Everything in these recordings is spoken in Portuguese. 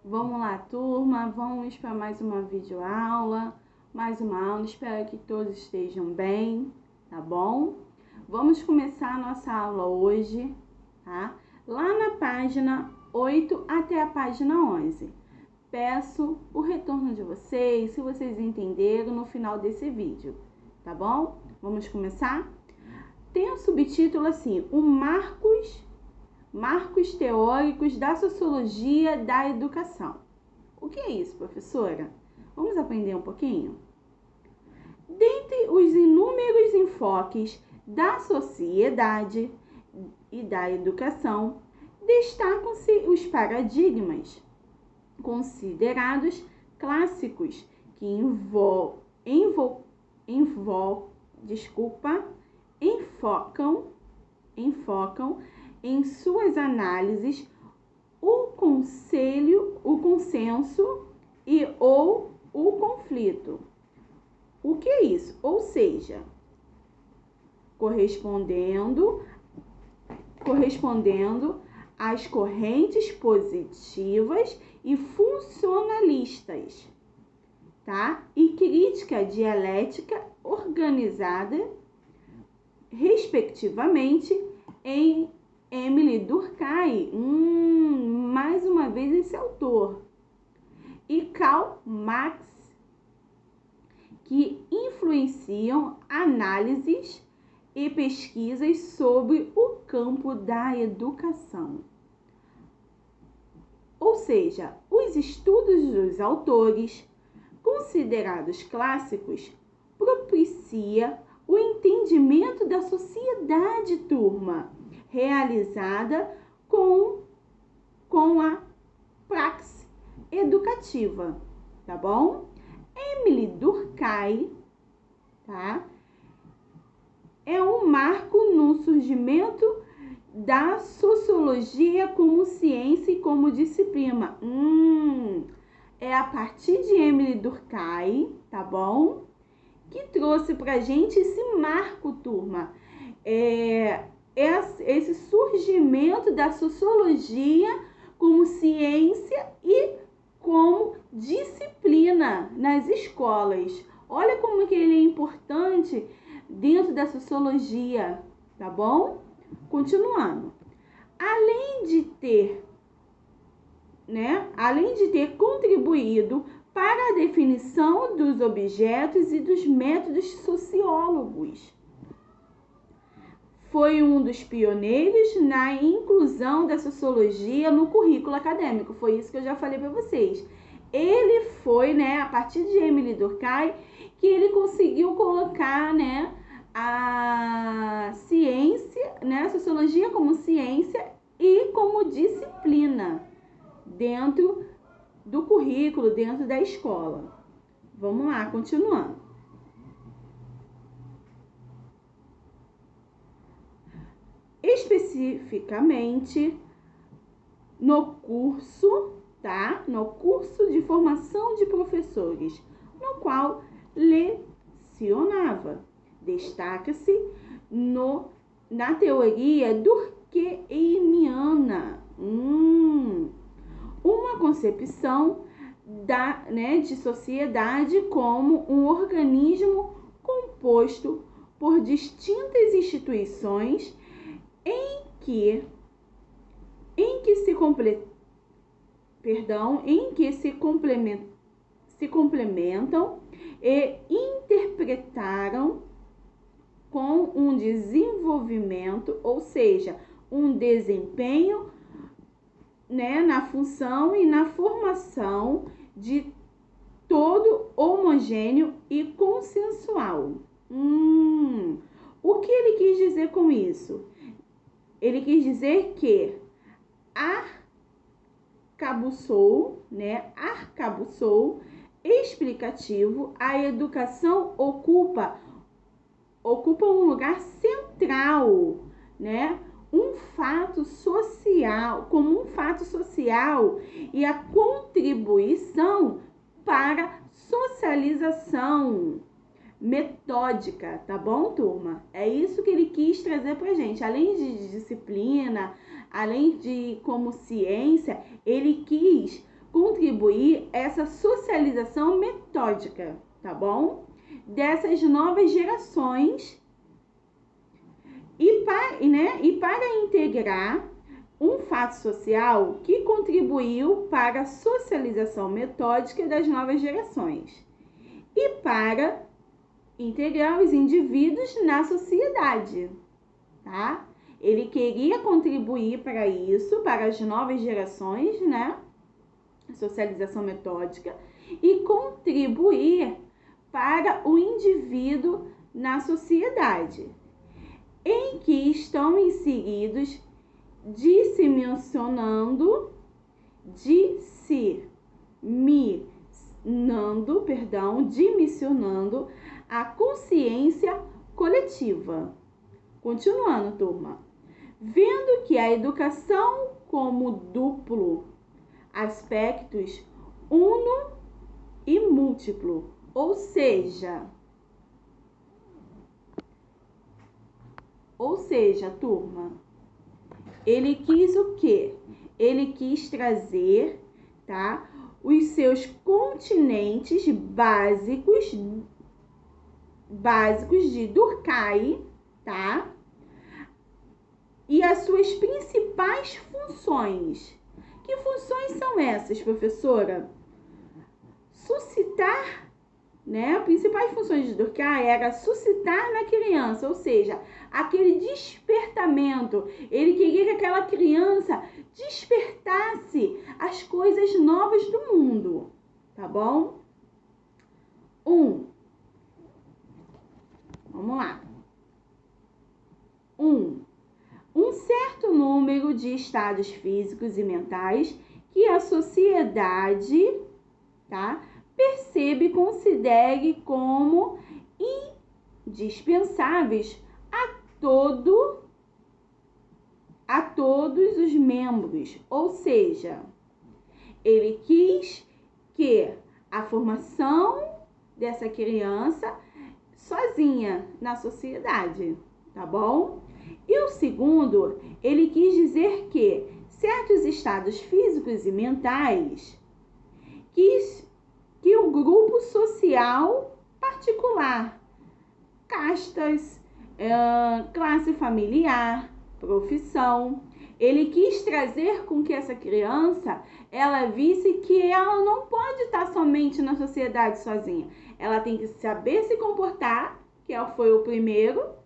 Vamos lá, turma, vamos para mais uma videoaula, mais uma aula. Espero que todos estejam bem, tá bom? Vamos começar a nossa aula hoje, tá? Lá na página 8 até a página 11. Peço o retorno de vocês, se vocês entenderam, no final desse vídeo, tá bom? Vamos começar? Tem um subtítulo assim, Marcos teóricos da sociologia da educação. O que é isso, professora? Vamos aprender um pouquinho? Dentre os inúmeros enfoques da sociedade e da educação, destacam-se os paradigmas considerados clássicos que enfocam em suas análises o consenso ou o conflito. O que é isso? Ou seja, correspondendo às correntes positivas e funcionalistas, tá? E crítica dialética organizada, respectivamente, em Émile Durkheim, mais uma vez esse autor, e Karl Marx, que influenciam análises e pesquisas sobre o campo da educação. Ou seja, os estudos dos autores, considerados clássicos, propicia o entendimento da sociedade, turma, realizada com a praxe educativa, tá bom? Émile Durkheim, tá? É um marco no surgimento da sociologia como ciência e como disciplina. É a partir de Émile Durkheim, tá bom? Que trouxe pra gente esse marco, turma. Esse surgimento da sociologia como ciência e como disciplina nas escolas. Olha como que ele é importante dentro da sociologia, tá bom? Continuando. Além de ter contribuído para a definição dos objetos e dos métodos sociólogos. Foi um dos pioneiros na inclusão da sociologia no currículo acadêmico. Foi isso que eu já falei para vocês. Ele foi, a partir de Émile Durkheim, que ele conseguiu colocar, a ciência, a sociologia como ciência e como disciplina dentro do currículo, dentro da escola. Vamos lá, continuando. Especificamente no curso de formação de professores, no qual lecionava. Destaca-se na teoria durkheimiana, uma concepção de sociedade como um organismo composto por distintas instituições em que se complementam e interpretaram com um desenvolvimento, ou seja, um desempenho, na função e na formação de todo homogêneo e consensual. O que ele quis dizer com isso? Ele quis dizer que arcabuçou explicativo, a educação ocupa um lugar central, como um fato social e a contribuição para socialização metódica, tá bom, turma? É isso que ele quis trazer pra gente. Além de disciplina, além de como ciência, ele quis contribuir essa socialização metódica, tá bom? Dessas novas gerações e para integrar um fato social que contribuiu para a socialização metódica das novas gerações e para integrar os indivíduos na sociedade, tá? Ele queria contribuir para isso, para as novas gerações, né? Socialização metódica e contribuir para o indivíduo na sociedade, em que estão inseridos dimensionando a consciência coletiva. Continuando, turma. Vendo que a educação como duplo aspectos uno e múltiplo, ou seja, turma, ele quis o quê? Ele quis trazer, tá, os seus continentes básicos de Durkheim, tá? E as suas principais funções. Que funções são essas, professora? Suscitar, né? As principais funções de Durkheim era suscitar na criança, ou seja, aquele despertamento. Ele queria que aquela criança despertasse as coisas novas do mundo, tá bom? Vamos lá. Um certo número de estados físicos e mentais que a sociedade, tá, percebe e considere como indispensáveis a todos os membros. Ou seja, ele quis que a formação dessa criança sozinha na sociedade, tá bom? E o segundo, ele quis dizer que certos estados físicos e mentais que o grupo social particular, castas, classe familiar, profissão, ele quis trazer com que essa criança, ela visse que ela não pode estar somente na sociedade sozinha. Ela tem que saber se comportar, que foi o primeiro.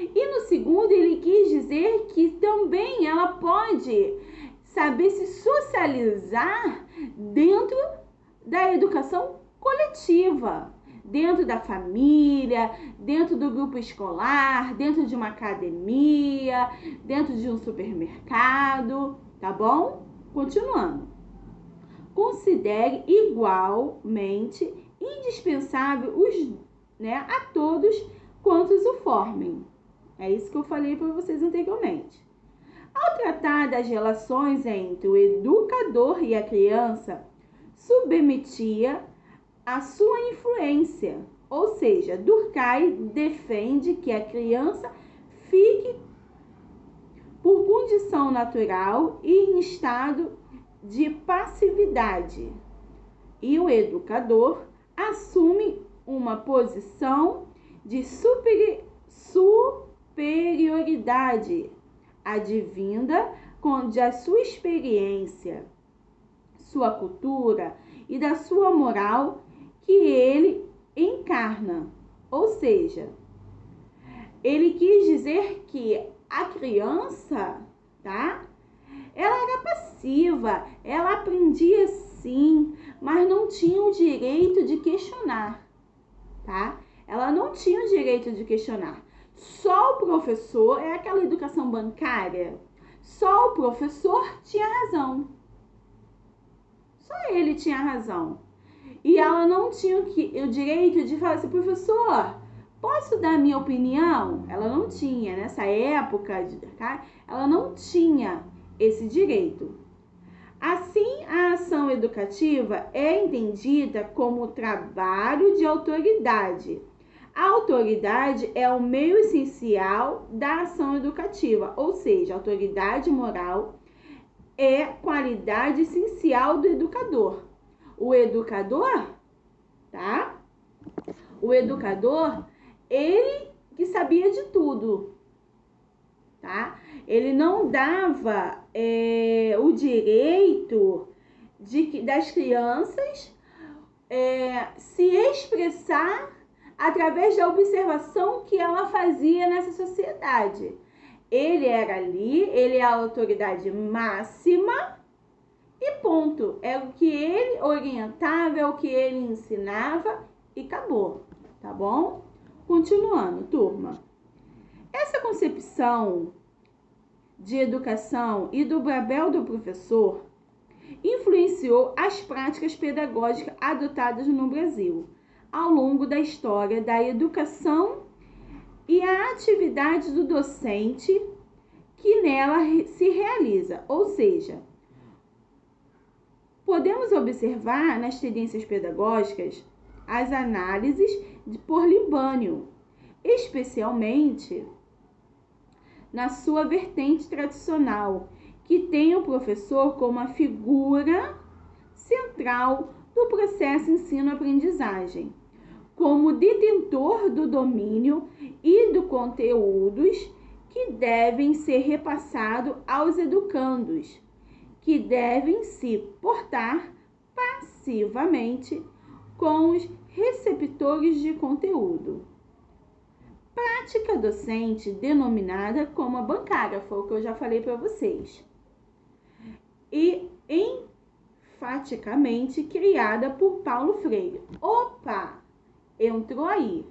E no segundo, ele quis dizer que também ela pode saber se socializar dentro da educação coletiva, dentro da família, dentro do grupo escolar, dentro de uma academia, dentro de um supermercado, tá bom? Continuando. Considere igualmente indispensável a todos quantos o formem. É isso que eu falei para vocês anteriormente. Ao tratar das relações entre o educador e a criança, submetia a sua influência. Ou seja, Durkheim defende que a criança fique por condição natural e em estado de passividade. E o educador assume uma posição de superioridade advinda da sua experiência, sua cultura e da sua moral que ele encarna. Ou seja, ele quis dizer que a criança, tá? Ela era passiva, ela aprendia sim, mas não tinha o direito de questionar, tá? Ela não tinha o direito de questionar. Só o professor, é aquela educação bancária, só o professor tinha razão. Só ele tinha razão. E ela não tinha o direito de falar assim, professor, posso dar a minha opinião? Ela não tinha, nessa época, tá? Ela não tinha esse direito. Assim, a ação educativa é entendida como trabalho de autoridade. A autoridade é o meio essencial da ação educativa, ou seja, a autoridade moral é qualidade essencial do educador. O educador, tá? O educador, ele que sabia de tudo, tá? Ele não dava o direito das crianças se expressar através da observação que ela fazia nessa sociedade. Ele era ali, ele é a autoridade máxima e ponto. É o que ele orientava, é o que ele ensinava e acabou, tá bom? Continuando, turma. Essa concepção de educação e do papel do professor influenciou as práticas pedagógicas adotadas no Brasil ao longo da história da educação e a atividade do docente que nela se realiza. Ou seja, podemos observar nas tendências pedagógicas as análises por Libânio, especialmente na sua vertente tradicional, que tem o professor como a figura central do processo ensino-aprendizagem, como detentor do domínio e do conteúdos que devem ser repassados aos educandos, que devem se portar passivamente com os receptores de conteúdo. Prática docente denominada como a bancária, foi o que eu já falei para vocês, e enfaticamente criada por Paulo Freire. Opa! Entrou aí.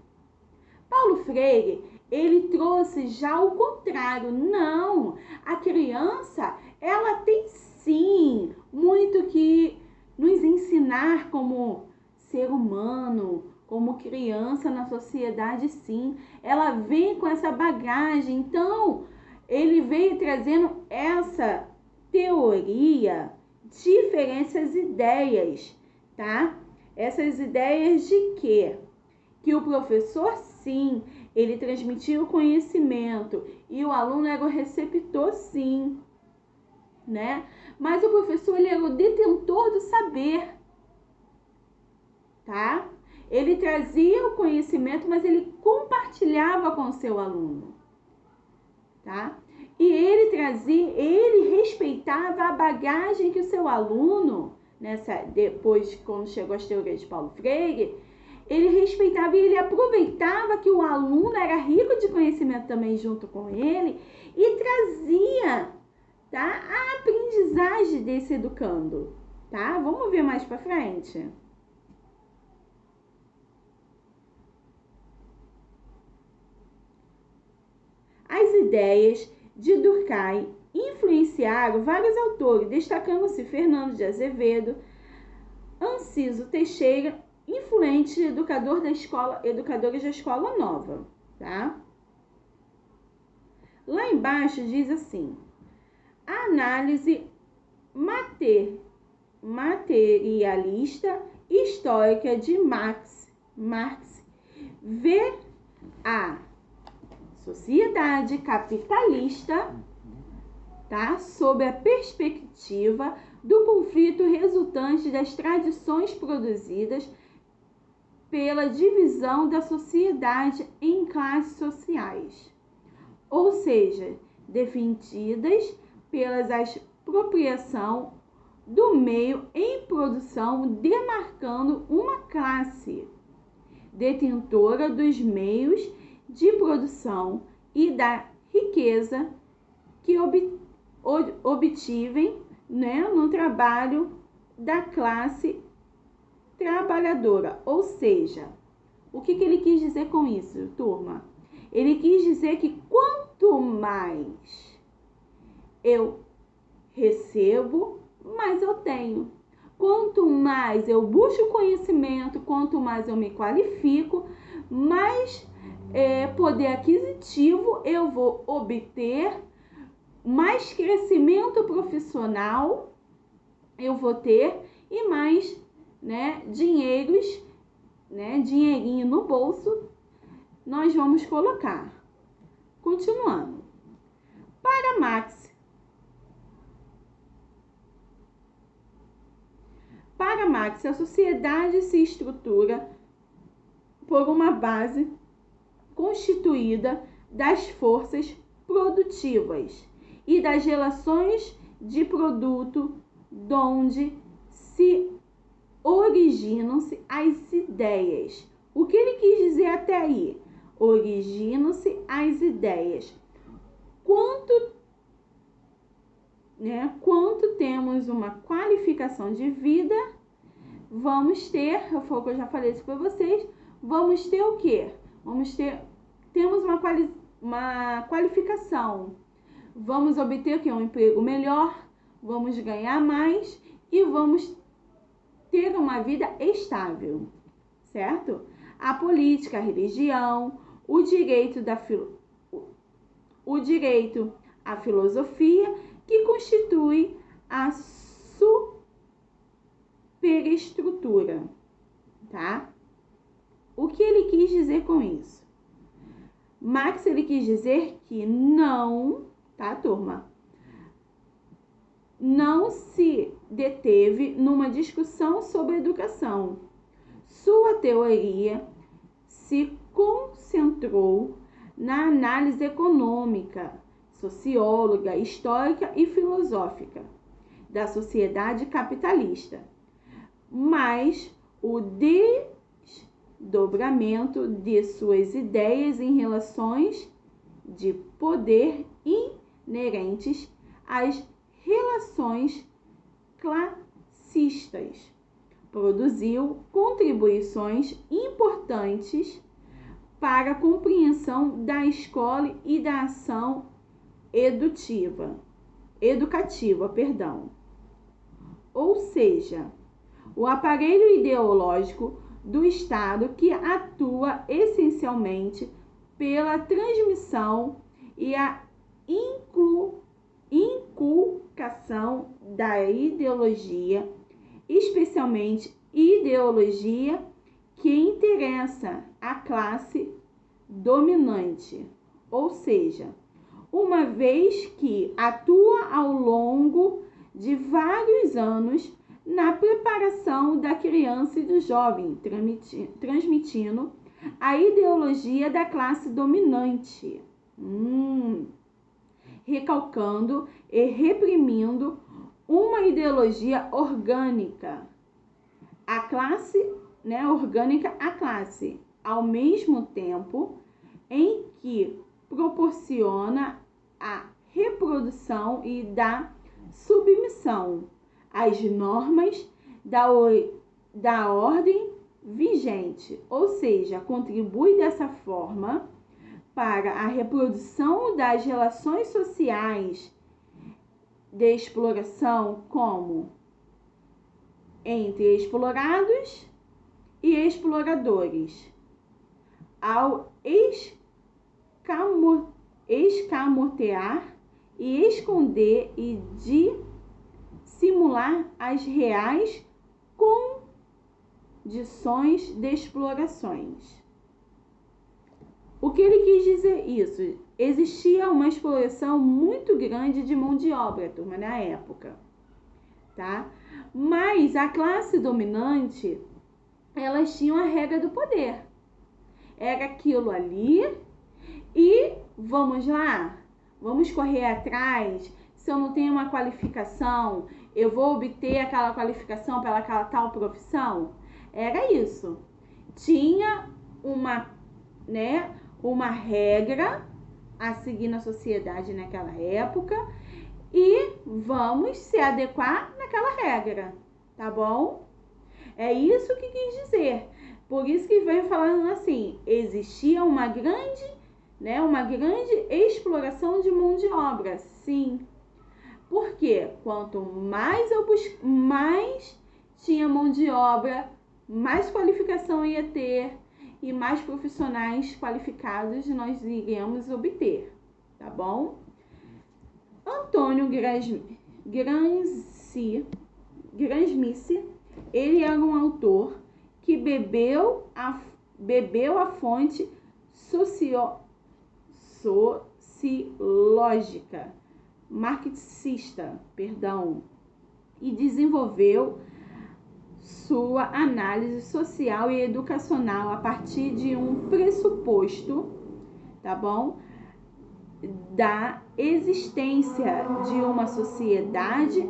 Paulo Freire, ele trouxe já o contrário. Não, a criança, ela tem sim muito que nos ensinar como ser humano, como criança na sociedade, sim. Ela vem com essa bagagem. Então, ele veio trazendo essa teoria, diferentes ideias, tá? Essas ideias de quê? Que o professor, sim, ele transmitia o conhecimento e o aluno era o receptor, sim, né? Mas o professor, ele era o detentor do saber, tá? Ele trazia o conhecimento, mas ele compartilhava com o seu aluno, tá? E ele respeitava a bagagem que o seu aluno, depois, quando chegou às teorias de Paulo Freire, ele respeitava e ele aproveitava que o aluno era rico de conhecimento também junto com ele e trazia, tá, a aprendizagem desse educando, tá? Vamos ver mais para frente. As ideias de Durkheim influenciaram vários autores, destacando-se Fernando de Azevedo, Anciso Teixeira, influente educadores da escola nova, tá? Lá embaixo diz assim: a análise materialista histórica de Marx vê a sociedade capitalista, tá, sob a perspectiva do conflito resultante das tradições produzidas pela divisão da sociedade em classes sociais, ou seja, definidas pela expropriação do meio em produção, demarcando uma classe detentora dos meios de produção e da riqueza que obtivem, né, no trabalho da classe trabalhadora. Ou seja, o que ele quis dizer com isso, turma? Ele quis dizer que quanto mais eu recebo, mais eu tenho. Quanto mais eu busco conhecimento, quanto mais eu me qualifico, mais poder aquisitivo eu vou obter, mais crescimento profissional eu vou ter e mais, né, dinheirinho no bolso nós vamos colocar. Continuando. Para Marx, Para Marx, a sociedade se estrutura por uma base constituída das forças produtivas e das relações de produto, donde se originam-se as ideias. O que ele quis dizer até aí? Originam-se as ideias. Quanto temos uma qualificação de vida, vamos ter, foi o que eu já falei isso para vocês, vamos ter o quê? Temos uma qualificação. Vamos obter o quê? Um emprego melhor, vamos ganhar mais e vamos ter uma vida estável, certo? A política, a religião, o direito à filosofia, que constitui a superestrutura, tá? O que ele quis dizer com isso? Marx, ele quis dizer que não, tá, turma? Não se deteve numa discussão sobre educação. Sua teoria se concentrou na análise econômica, socióloga, histórica e filosófica da sociedade capitalista, mas o desdobramento de suas ideias em relações de poder inerentes às relações classistas produziu contribuições importantes para a compreensão da escola e da ação educativa. Ou seja, o aparelho ideológico do Estado que atua essencialmente pela transmissão e a inculcação da ideologia, especialmente ideologia que interessa à classe dominante, ou seja, uma vez que atua ao longo de vários anos na preparação da criança e do jovem, transmitindo a ideologia da classe dominante, recalcando e reprimindo uma ideologia orgânica, a classe, orgânica à classe, ao mesmo tempo em que proporciona a reprodução e da submissão às normas da ordem vigente, ou seja, contribui dessa forma para a reprodução das relações sociais de exploração, como entre explorados e exploradores, ao escamotear e esconder e dissimular as reais condições de explorações. O que ele quis dizer isso? Existia uma exploração muito grande de mão de obra, turma, na época, tá? Mas a classe dominante, elas tinham a regra do poder. Era aquilo ali e vamos lá, vamos correr atrás. Se eu não tenho uma qualificação, eu vou obter aquela qualificação para aquela tal profissão. Era isso. Tinha uma regra a seguir na sociedade naquela época e vamos se adequar naquela regra, tá bom? É isso que quis dizer. Por isso que vem falando assim, existia uma grande exploração de mão de obra, sim. Porque quanto mais mais tinha mão de obra, mais qualificação ia ter e mais profissionais qualificados nós iríamos obter, tá bom? Antônio Gramsci, ele era um autor que bebeu a fonte sociológica, marxista, e desenvolveu sua análise social e educacional a partir de um pressuposto, tá bom? Da existência de uma sociedade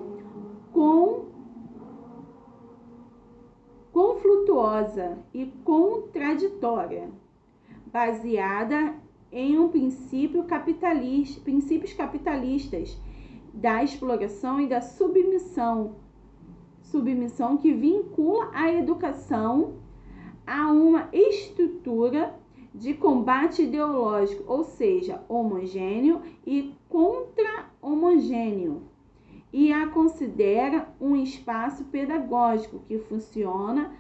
conflituosa e contraditória, baseada em um princípios capitalistas da exploração e da submissão que vincula a educação a uma estrutura de combate ideológico, ou seja, homogêneo e contra-homogêneo, e a considera um espaço pedagógico que funciona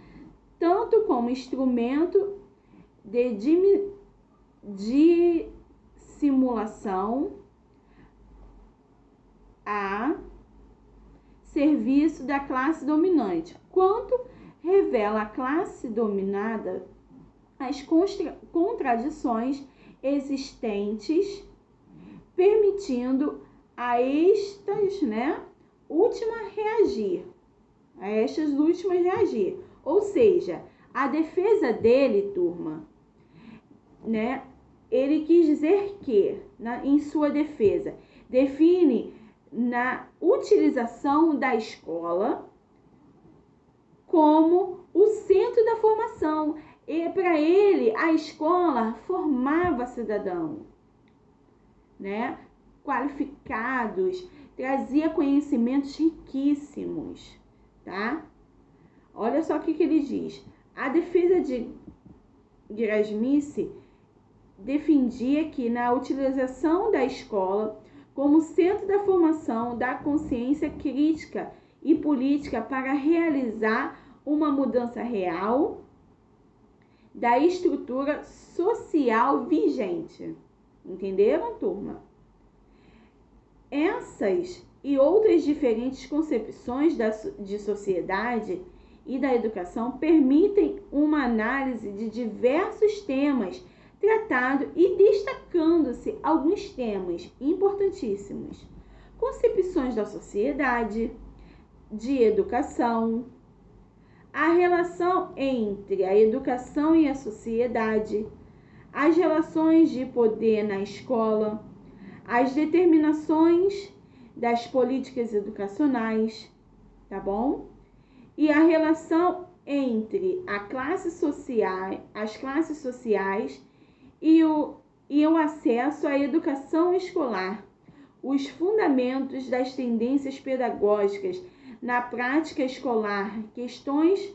tanto como instrumento de simulação a serviço da classe dominante, quanto revela a classe dominada as contradições existentes, permitindo a estas últimas reagir. Ou seja, a defesa dele, turma, ele quis dizer que, em sua defesa, define na utilização da escola como o centro da formação. E para ele, a escola formava cidadãos, qualificados, trazia conhecimentos riquíssimos, tá? Olha só o que ele diz. A defesa de Erasmice defendia que na utilização da escola como centro da formação da consciência crítica e política para realizar uma mudança real da estrutura social vigente. Entenderam, turma? Essas e outras diferentes concepções de sociedade e da educação permitem uma análise de diversos temas tratados e destacando-se alguns temas importantíssimos: concepções da sociedade, de educação, a relação entre a educação e a sociedade, as relações de poder na escola, as determinações das políticas educacionais, tá bom? E a relação entre as classes sociais e o acesso à educação escolar, os fundamentos das tendências pedagógicas na prática escolar, questões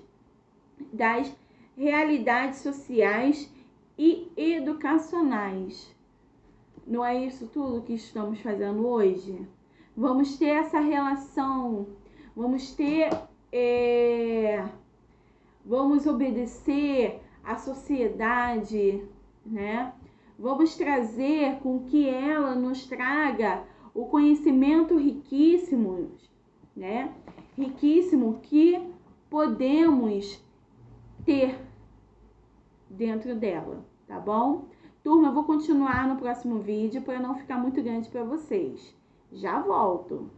das realidades sociais e educacionais. Não é isso tudo que estamos fazendo hoje? Vamos ter essa relação, vamos obedecer à sociedade, Vamos trazer com que ela nos traga o conhecimento riquíssimo, riquíssimo que podemos ter dentro dela, tá bom? Turma, eu vou continuar no próximo vídeo para não ficar muito grande para vocês. Já volto!